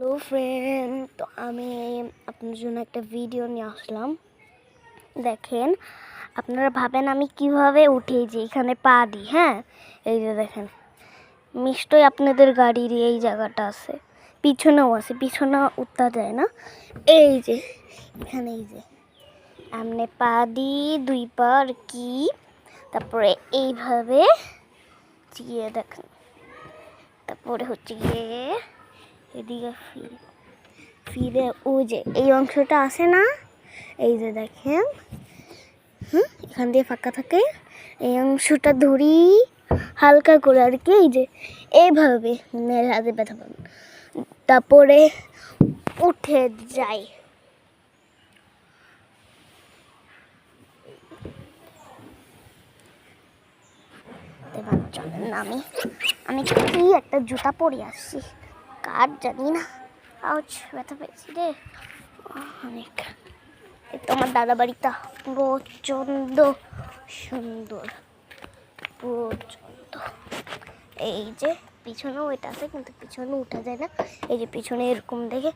Hello friend, তো আমি আপনার জন্য একটা ভিডিও নিয়ে আসলাম। দেখেন, আপনারা ভাবেন আমি কিভাবে উঠি, যে এখানে পা দিই। হ্যাঁ, এই যে দেখেন, নিশ্চয়ই আপনাদের গাড়ির এই জায়গাটা আছে, পিছনেও আছে, পিছনে উঠতে যায় না। এই যে এখানে, এই যে এমনি পা দিই, দুই পা আর কি, তারপরে এইভাবে গিয়ে দেখেন, তারপরে হচ্ছে গিয়ে এদিকে ফিরে ওই যে এই অংশটা আছে না, এই যে দেখেন, এখান দিয়ে ফাঁকা থাকে, এই অংশটা ধরি হালকা করে আর কি, এই যে এইভাবে হাতে ব্যথা পাবেন, তারপরে উঠে যাই। চলেন না, আমি কি একটা জুতা পরে আসছি, কার জানি না, আউচ, ব্যথা পেয়েছি রে অনেক। তোমার দাদা বাড়িটা প্রচন্ড সুন্দর, প্রচন্ড। এই যে পিছনেও এটা আছে, কিন্তু পিছনে উঠা যায় না। এই যে পিছনে এরকম দেখে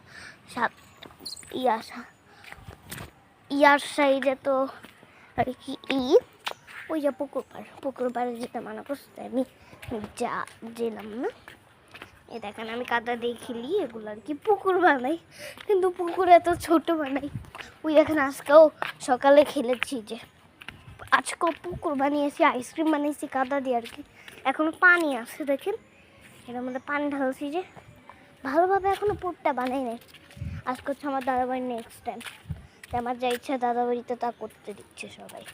ইয়ার সাইডে তো আর কি ওই যে পুকুর পাড়ে যেতে মানা করতে আমি গেলাম না। এই দেখেন, আমি কাদা দিয়ে খেলি, এগুলো আর কি পুকুর বানাই, কিন্তু পুকুরে এত ছোট বানাই। ওই দেখেন, আজকেও সকালে খেলেছি, যে আজকেও পুকুর বানিয়েছি, আইসক্রিম বানিয়েছি কাদা দিয়ে আর কি। এখনো পানি আছে, দেখেন এটার মধ্যে পানি ঢালছি, যে ভালোভাবে এখনো পুরটা বানাই নাই। আজকে হচ্ছে আমার দাদাবাড়ির নেক্সট টাইম, আমার যা ইচ্ছা দাদাবাড়িতে তা করতে দিচ্ছে সবাই।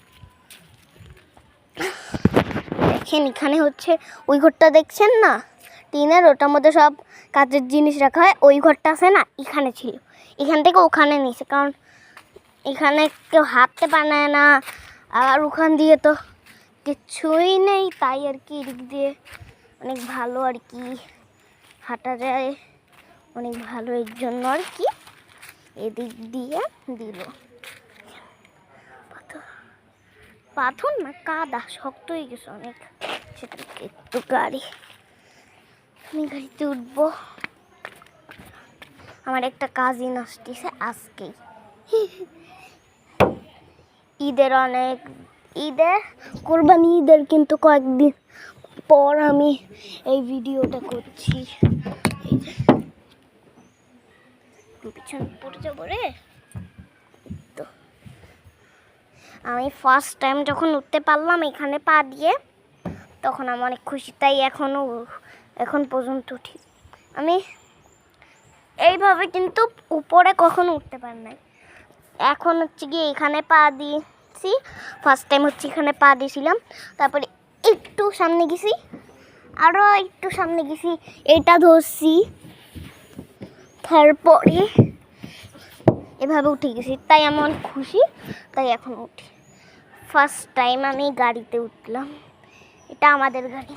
দেখেন, এখানে হচ্ছে ওই ঘরটা দেখছেন না, টিনের, ওটার মধ্যে সব কাচের জিনিস রাখা হয়। ওই ঘরটা আছে না, এখানে ছিল, এখান থেকে ওখানে নিয়েছে, কারণ এখানে কেউ হাঁটতে বানায় না, আর ওখান দিয়ে তো কিছুই নেই, তাই আর কি এদিক দিয়ে অনেক ভালো আর কি হাঁটা যায়, অনেক ভালো, এর জন্য আর কি এদিক দিয়ে দিল। পাথর না, কাদা শক্ত হয়ে গেছে অনেক, সেটা একটু আমি গাড়িতে উঠবো। আমার একটা কাজিন আসতেছে আজকেই, ঈদের কোরবানি ঈদের কিন্তু কয়েকদিন পর আমি এই ভিডিওটা করছি। এই যে পিছনে পড়ে যাবো রে। তো আমি ফার্স্ট টাইম যখন উঠতে পারলাম এখানে পা দিয়ে, তখন আমি অনেক খুশি, তাই এখন পর্যন্ত উঠি। আমি এইভাবে কিন্তু উপরে কখনো উঠতে পারি নাই। এখন হচ্ছে গিয়ে এখানে পা দিয়েছি, ফার্স্ট টাইম হচ্ছে এখানে পা দিয়েছিলাম, তারপরে একটু সামনে গেছি, আরও একটু সামনে গেছি, এটা ধরছি, তারপরে এভাবে উঠে গেছি, তাই আমি অনেক খুশি, তাই এখন উঠি। ফার্স্ট টাইম আমি গাড়িতে উঠলাম, এটা আমাদের গাড়ি,